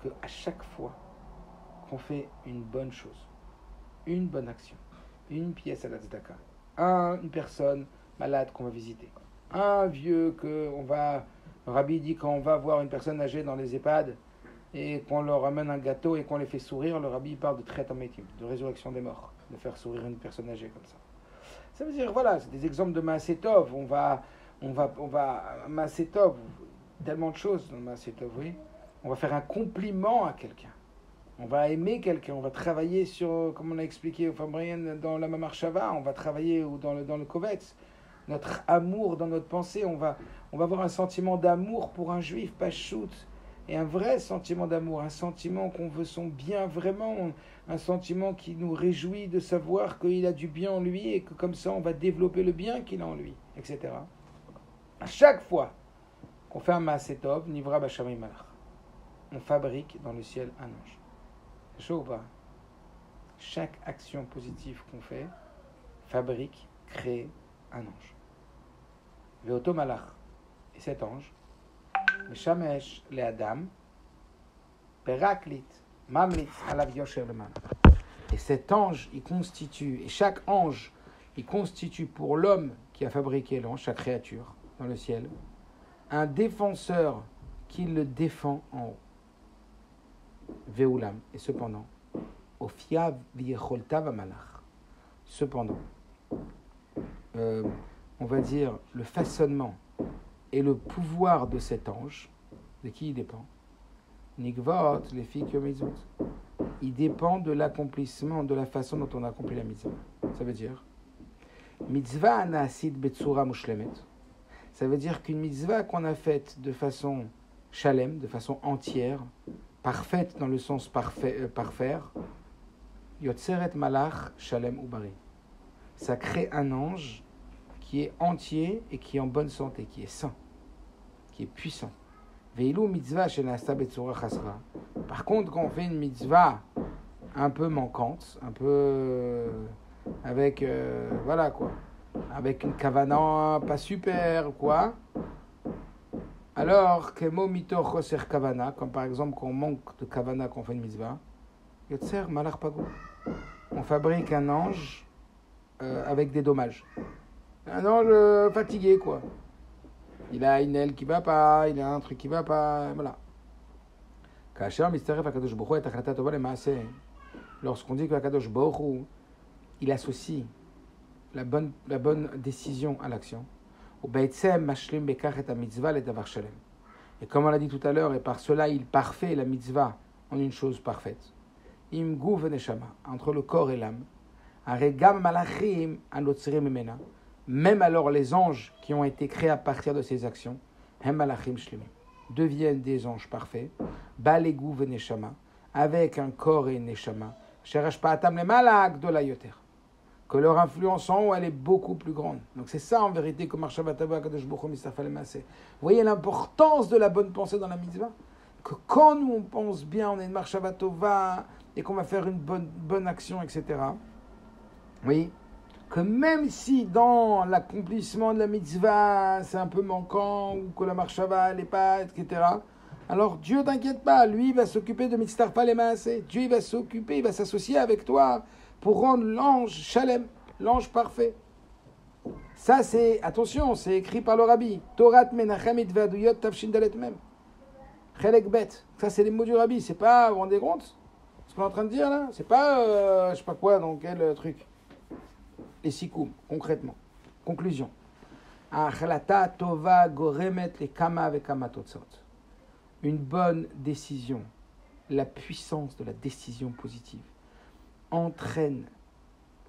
Que à chaque fois qu'on fait une bonne chose, une bonne action, une pièce à la tzedaka, une personne malade qu'on va visiter, un vieux que on va, le rabbi dit quand on va voir une personne âgée dans les EHPAD et qu'on leur ramène un gâteau et qu'on les fait sourire, le rabbi parle de tret ametim, de résurrection des morts, de faire sourire une personne âgée comme ça. Ça veut dire, voilà, c'est des exemples de Maasetov, on va Maasetov, tellement de choses dans Maasetov, oui. On va faire un compliment à quelqu'un. On va aimer quelqu'un, on va travailler sur, comme on l'a expliqué au Fabrien dans la Mamar Shava, on va travailler dans le Kovetz, notre amour dans notre pensée, on va avoir un sentiment d'amour pour un juif, pas shoot, et un vrai sentiment d'amour, un sentiment qu'on veut son bien vraiment, un sentiment qui nous réjouit de savoir qu'il a du bien en lui et que comme ça on va développer le bien qu'il a en lui, etc. À chaque fois qu'on fait un Maasetov, Nivra Bashamay Malach, on fabrique dans le ciel un ange. C'est chaud ou pas? Chaque action positive qu'on fait fabrique, crée un ange. Veoto Malach. Et cet ange, Meshamesh le Adam, Peraklit, Mamlit, Alav Yosher le Man. Et cet ange, il constitue, et chaque ange, il constitue pour l'homme qui a fabriqué l'ange, chaque créature dans le ciel, un défenseur qui le défend en haut. Veoulam. Et cependant, Ofiav Viecholtav Amalach. Cependant, on va dire le façonnement et le pouvoir de cet ange, de qui il dépend? Nikvot, les filles qui ont il dépend de l'accomplissement, de la façon dont on accomplit la mitzvah. Ça veut dire, Mitzvah naasid betsura mushlemet. Ça veut dire qu'une mitzvah qu'on a faite de façon shalem, de façon entière, parfaite dans le sens parfaire, yotzeret malach shalem ubari. Ça crée un ange qui est entier et qui est en bonne santé, qui est sain, qui est puissant. Veilou mitzvah shenasta betsura chasra. Par contre, quand on fait une mitzvah un peu manquante, un peu avec voilà quoi, avec une kavana pas super quoi. Alors kemo mito choser kavana, comme par exemple quand on manque de kavana quand on fait une mitzvah, yotzer malach pago. On fabrique un ange avec des dommages. Un ange fatigué quoi. Il a une aile qui va pas, il a un truc qui va pas, voilà. Kasher mitzaref hakadosh baruch hu et achlata tova lemaaseh. Lorsqu'on dit que Akadosh Baruch Hu, il associe la bonne décision à l'action. Et comme on l'a dit tout à l'heure, et par cela il parfait la mitzvah en une chose parfaite. Entre le corps et l'âme. Même alors les anges qui ont été créés à partir de ces actions, deviennent des anges parfaits, avec un corps et une neshama, que leur influence en haut, elle est beaucoup plus grande. Donc c'est ça en vérité que Marshava Tova Kadosh Baruch Hu Mistafa Lemaaseh. Vous voyez l'importance de la bonne pensée dans la mitzvah. Que quand nous on pense bien, on est une Marshava Tova et qu'on va faire une bonne action, etc. Oui. Que même si dans l'accomplissement de la mitzvah c'est un peu manquant ou que la Marshava n'est pas, etc. Alors Dieu t'inquiète pas, lui il va s'occuper de Mitztarfa Lemaaseh. Dieu il va s'occuper, il va s'associer avec toi pour rendre l'ange Shalem, l'ange parfait. Ça c'est, attention, c'est écrit par le Rabbi. Torat Menachem Itvaduyot Tafshin Dalet Mem. Chelek Bet. Ça c'est les mots du Rabbi, c'est pas, vous vous rendez compte ce qu'on est en train de dire là? C'est pas, je sais pas quoi, dans quel truc. Les sikoum, concrètement. Conclusion. Achlata Tova Goremet le Kama Vekama Totzot. Une bonne décision, la puissance de la décision positive, entraîne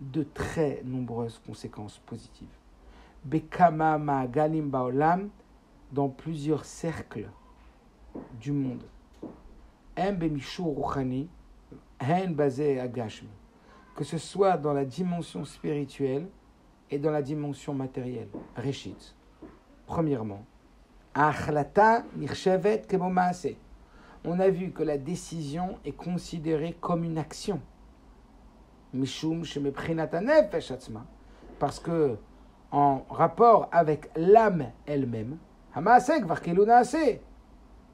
de très nombreuses conséquences positives. Bekama ma'agalim ba'olam, dans plusieurs cercles du monde. En bemishur ruchani, en basé agashmi. Que ce soit dans la dimension spirituelle et dans la dimension matérielle. Réchit. Premièrement, Achlata nirchevet kemo maaseh. On a vu que la décision est considérée comme une action. Mishum shemeprinat hanefesh atzma. Parce que, en rapport avec l'âme elle-même, hamaaseh kvar keilu naaseh.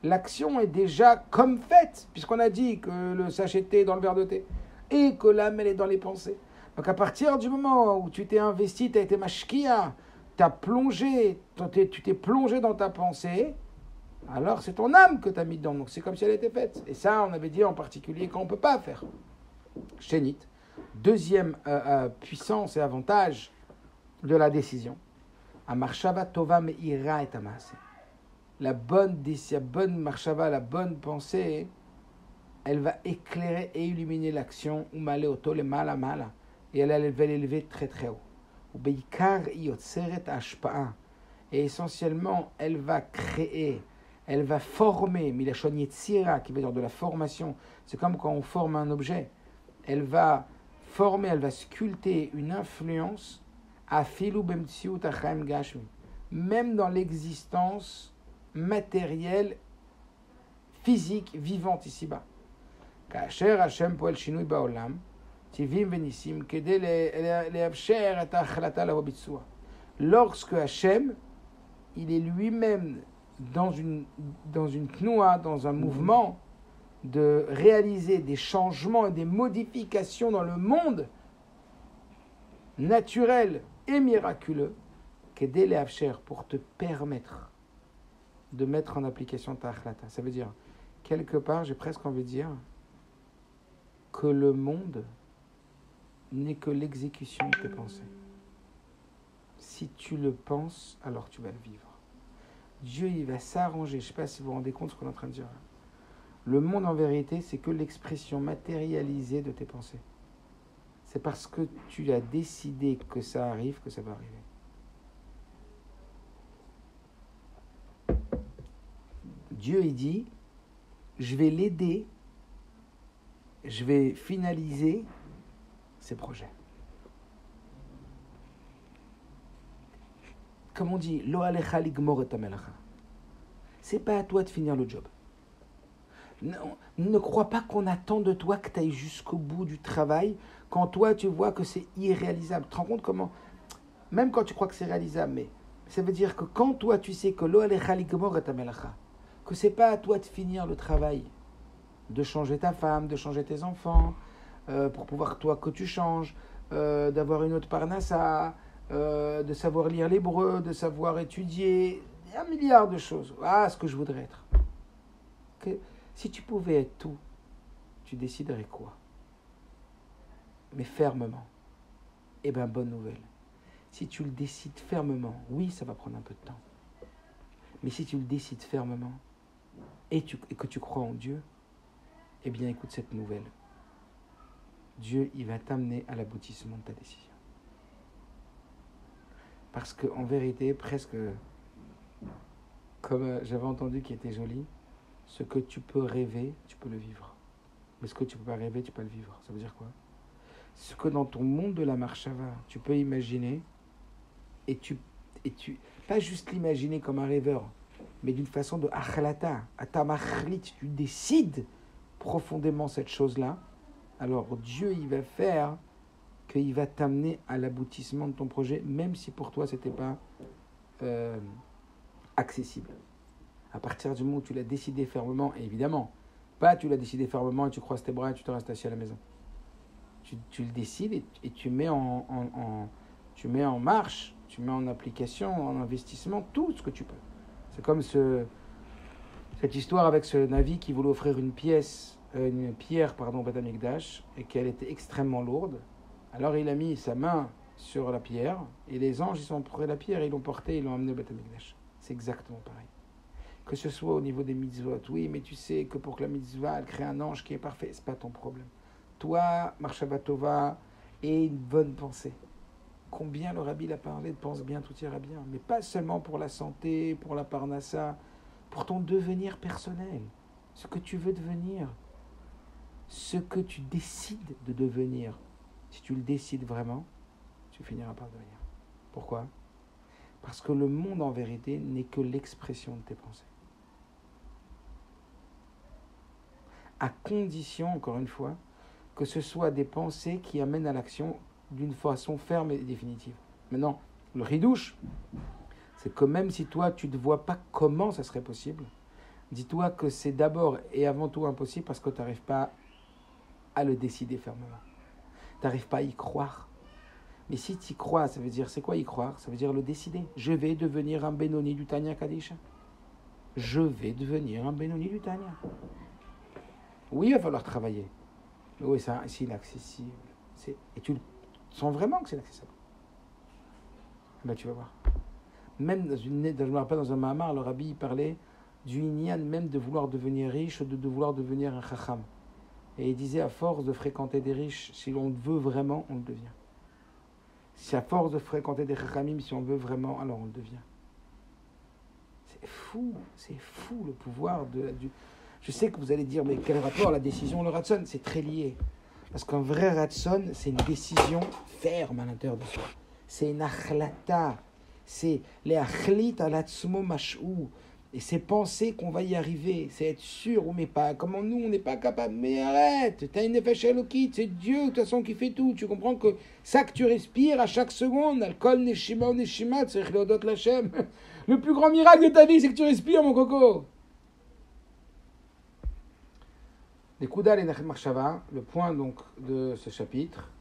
L'action est déjà comme faite, puisqu'on a dit que le sachet de thé est dans le verre de thé, et que l'âme elle est dans les pensées. Donc à partir du moment où tu t'es investi, tu as été mashkia, tu t'es plongé dans ta pensée, alors c'est ton âme que tu as mis dedans. Donc c'est comme si elle était faite. Et ça, on avait dit en particulier qu'on ne peut pas faire. Shénit. Deuxième puissance et avantage de la décision. Amarshava tova me'ira et amaaseh. La bonne marshava, la bonne pensée, elle va éclairer et illuminer l'action. Umale oto le mala mala. Et elle va l'élever très très haut. Et essentiellement, elle va créer, elle va former, milachon yetzira, qui veut dire de la formation. C'est comme quand on forme un objet. Elle va former, elle va sculpter une influence à filu bemtsiut achaim gashmi, même dans l'existence matérielle, physique, vivante ici-bas. Kasher Hashem poel shinui baolam. Lorsque Hachem, il est lui-même dans une tnoua, dans un mouvement de réaliser des changements et des modifications dans le monde naturel et miraculeux, pour te permettre de mettre en application ta achlata. Ça veut dire, quelque part, j'ai presque envie de dire que le monde n'est que l'exécution de tes pensées. Si tu le penses, alors tu vas le vivre. Dieu, il va s'arranger. Je ne sais pas si vous vous rendez compte de ce qu'on est en train de dire. Le monde, en vérité, c'est que l'expression matérialisée de tes pensées. c'est parce que tu as décidé que ça arrive, que ça va arriver. Dieu, il dit, je vais l'aider, je vais finaliser ses projets. Comme on dit, Lo alecha ligmor et amelacha. C'est pas à toi de finir le job. Ne crois pas qu'on attend de toi que tu ailles jusqu'au bout du travail quand toi tu vois que c'est irréalisable. Tu te rends compte comment, même quand tu crois que c'est réalisable, mais ça veut dire que quand toi tu sais que Lo alecha ligmor et amelacha, que c'est pas à toi de finir le travail, de changer ta femme, de changer tes enfants, pour pouvoir toi que tu changes, d'avoir une autre parnassa, de savoir lire l'hébreu, de savoir étudier, un milliard de choses. Ah, ce que je voudrais être. Que, si tu pouvais être tout, tu déciderais quoi? Mais fermement. Eh bien, bonne nouvelle. Si tu le décides fermement, oui, ça va prendre un peu de temps. Mais si tu le décides fermement et que tu crois en Dieu, eh bien, écoute cette nouvelle. Dieu, il va t'amener à l'aboutissement de ta décision. Parce qu'en vérité, presque, comme j'avais entendu qui était joli, ce que tu peux rêver, tu peux le vivre. Mais ce que tu ne peux pas rêver, tu peux pas le vivre. Ça veut dire quoi? Ce que dans ton monde de la marshava, tu peux imaginer, et tu pas juste l'imaginer comme un rêveur, mais d'une façon de achlata, atamachlit, tu décides profondément cette chose-là, alors Dieu, il va faire qu'il va t'amener à l'aboutissement de ton projet, même si pour toi, ce n'était pas accessible. À partir du moment où tu l'as décidé fermement, et évidemment, pas tu l'as décidé fermement et tu croises tes bras et tu te restes assis à la maison. Tu le décides et tu mets tu mets en marche, tu mets en application, en investissement, tout ce que tu peux. C'est comme cette histoire avec ce Navi qui voulait offrir une pierre au Beth Amikdash, et qu'elle était extrêmement lourde. Alors il a mis sa main sur la pierre, et les anges ils sont pris la pierre, ils l'ont portée, ils l'ont amenée au Beth Amikdash. C'est exactement pareil. Que ce soit au niveau des mitzvot, oui, mais tu sais que pour que la mitzvah, elle crée un ange qui est parfait, c'est pas ton problème. Toi, Marshava Tova, et une bonne pensée. Combien le Rabbi l'a parlé de pense bien, tout ira bien, mais pas seulement pour la santé, pour la parnassa, pour ton devenir personnel, ce que tu veux devenir, ce que tu décides de devenir. Si tu le décides vraiment, tu finiras par le devenir. Pourquoi? Parce que le monde en vérité n'est que l'expression de tes pensées. À condition, encore une fois, que ce soit des pensées qui amènent à l'action d'une façon ferme et définitive. Maintenant, le ridouche, c'est que même si toi, tu ne vois pas comment ça serait possible, dis-toi que c'est d'abord et avant tout impossible parce que tu n'arrives pas à le décider fermement. Tu n'arrives pas à y croire. Mais si tu y crois, ça veut dire, c'est quoi y croire? Ça veut dire le décider. Je vais devenir un Benoni du Tanya Kadisha. Je vais devenir un Benoni du Tanya. Oui, il va falloir travailler. Mais oui, c'est inaccessible. Et tu sens vraiment que c'est inaccessible. Ben, tu vas voir. Même je me rappelle dans un Mahamar, le Rabbi parlait du Inyan même de vouloir devenir riche, de vouloir devenir un Chacham. Et il disait, à force de fréquenter des riches, si l'on veut vraiment, on le devient. Si à force de fréquenter des Chachamim, si on veut vraiment, alors on le devient. C'est fou le pouvoir du... Je sais que vous allez dire, mais quel rapport la décision, le Ratson? C'est très lié. Parce qu'un vrai Ratson, c'est une décision ferme à l'intérieur de soi. C'est une achlata. C'est les achlit alatzmo mash'ou. Et c'est penser qu'on va y arriver. C'est être sûr, mais pas. Comment nous, on n'est pas capable. Mais arrête, t'as une nefesh elokit, c'est Dieu de toute façon qui fait tout. Tu comprends que ça que tu respires à chaque seconde, alcool, neshima ou neshima, tzarich leodot l'Hashem. Le plus grand miracle de ta vie, c'est que tu respires, mon coco. Les Kouda et Nachem Marshava, le point donc de ce chapitre,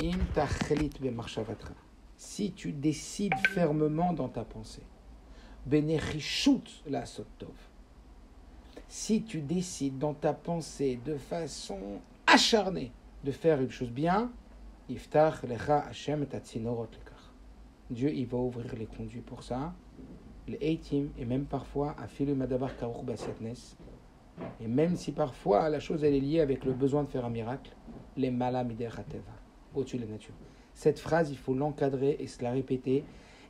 Im tachlit be marshavatra. Si tu décides fermement dans ta pensée, benechishut la sotov. Si tu décides dans ta pensée de façon acharnée de faire une chose bien, iftach lecha Hashem et atzinorot lekach. Dieu il va ouvrir les conduits pour ça, les eitim et même parfois afilu madabar karuch basatnes. Et même si parfois la chose elle est liée avec le besoin de faire un miracle, les malam idechateva, au-dessus de la nature. Cette phrase, il faut l'encadrer et se la répéter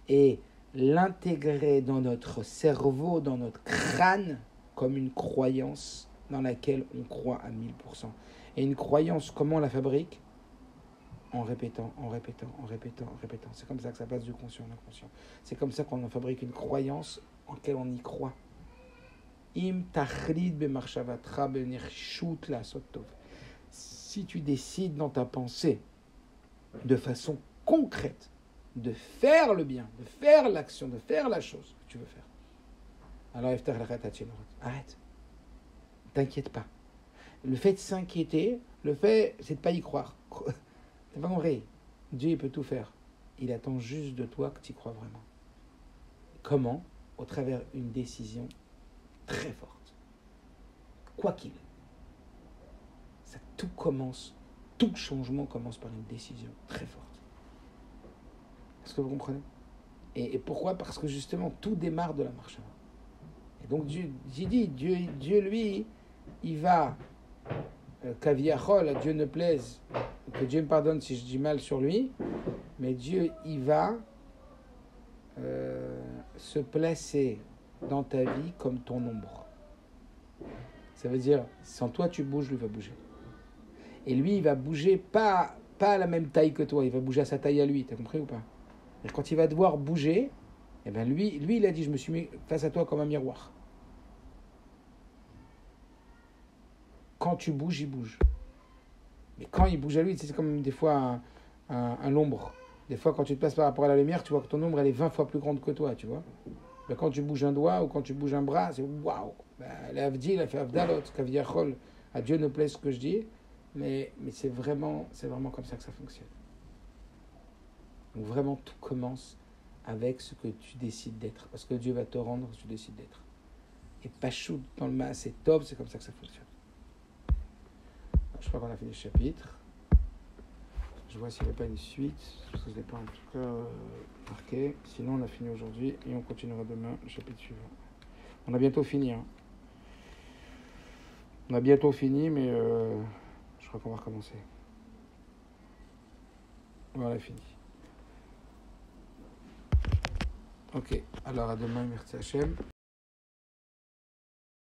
et l'intégrer dans notre cerveau, dans notre crâne, comme une croyance dans laquelle on croit à 1000%. Et une croyance, comment on la fabrique ? En répétant, en répétant, en répétant, en répétant. C'est comme ça que ça passe du conscient à l'inconscient. C'est comme ça qu'on en fabrique une croyance en laquelle on y croit. Im tachrid bemarchavatra benirshut la sotov. Si tu décides dans ta pensée, de façon concrète, de faire le bien, de faire l'action, de faire la chose que tu veux faire, alors arrête. T'inquiète pas. Le fait de s'inquiéter, le fait, c'est de ne pas y croire. C'est pas vrai. Dieu, il peut tout faire. Il attend juste de toi que tu y crois vraiment. Comment ? Au travers d'une décision très forte. Quoi qu'il. Ça, tout changement commence par une décision très forte. Est-ce que vous comprenez ? Et pourquoi ? Parce que justement, tout démarre de la marche avant. Et donc, Dieu, lui, il va, Kaviachol, à Dieu ne plaise, que Dieu me pardonne si je dis mal sur lui, mais Dieu, il va se placer dans ta vie comme ton ombre. Ça veut dire, sans toi tu bouges, lui va bouger. Et lui, il va bouger pas à la même taille que toi, il va bouger à sa taille à lui, t'as compris ou pas ? Et quand il va devoir bouger, eh ben lui, il a dit, je me suis mis face à toi comme un miroir. Quand tu bouges, il bouge. Mais quand il bouge à lui, c'est comme des fois un l'ombre. Des fois, quand tu te passes par rapport à la lumière, tu vois que ton ombre, elle est 20 fois plus grande que toi, tu vois. Mais quand tu bouges un doigt ou quand tu bouges un bras, c'est waouh. L'Avdi, il a fait Avdalot, Kaviachol. À Dieu ne plaît ce que je dis, mais c'est vraiment comme ça que ça fonctionne. Donc vraiment, tout commence avec ce que tu décides d'être. Parce que Dieu va te rendre ce que tu décides d'être. Et Pachout dans le mas, c'est top, c'est comme ça que ça fonctionne. Je crois qu'on a fini ce chapitre. Je vois s'il n'y a pas une suite, parce que je ne l'ai pas en tout cas marqué. Sinon, on a fini aujourd'hui et on continuera demain le chapitre suivant. On a bientôt fini. On a bientôt fini, mais je crois qu'on va recommencer. Voilà, fini. Ok, alors à demain, merci Hachem.